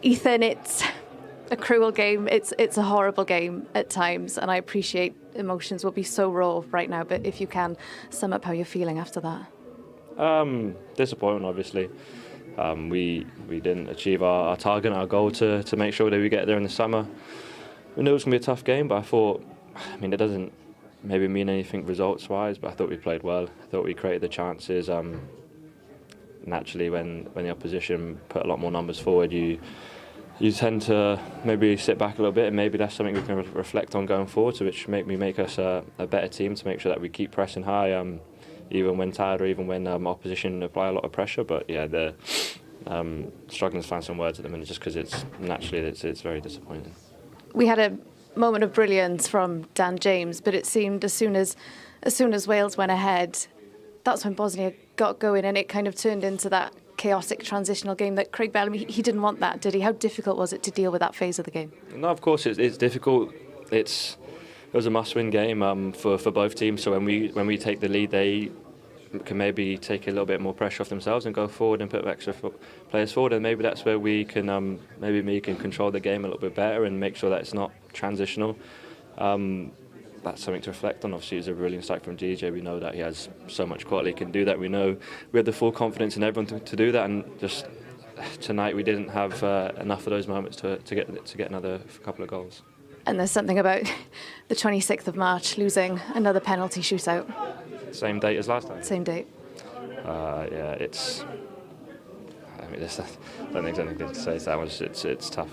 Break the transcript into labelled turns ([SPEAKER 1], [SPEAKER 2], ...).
[SPEAKER 1] Ethan, it's a cruel game. It's a horrible game at times, and I appreciate emotions will be so raw right now, but if you can sum up how you're feeling after that.
[SPEAKER 2] Disappointment, obviously. We didn't achieve our target, our goal to make sure that we get there in the summer. We knew it was going to be a tough game, but I thought, it doesn't maybe mean anything results-wise, but I thought we played well. I thought we created the chances. Naturally, when the opposition put a lot more numbers forward, you tend to maybe sit back a little bit, and maybe that's something we can reflect on going forward, so which make us a better team, to make sure that we keep pressing high, even when tired or even when opposition apply a lot of pressure. But yeah, the struggling to find some words at the minute, just because it's very disappointing.
[SPEAKER 1] We had a moment of brilliance from Dan James, but it seemed as soon as Wales went ahead, that's when Bosnia got going, and it kind of turned into that chaotic transitional game that Craig Bellamy, he didn't want that, did he? How difficult was it to deal with that phase of the game?
[SPEAKER 2] No, of course it's difficult. It was a must-win game for both teams. So when we take the lead, they can maybe take a little bit more pressure off themselves and go forward and put extra players forward. And maybe that's where we can can control the game a little bit better and make sure that it's not transitional. That's something to reflect on. Obviously, it's a brilliant strike from DJ. We know that he has so much quality, he can do that. We know we had the full confidence in everyone to do that, and just tonight we didn't have enough of those moments to get another couple of goals.
[SPEAKER 1] And there's something about the 26th of March losing another penalty shootout.
[SPEAKER 2] Same date as last time?
[SPEAKER 1] Same date.
[SPEAKER 2] Yeah, it's... I don't think there's anything to say to that one. It's tough.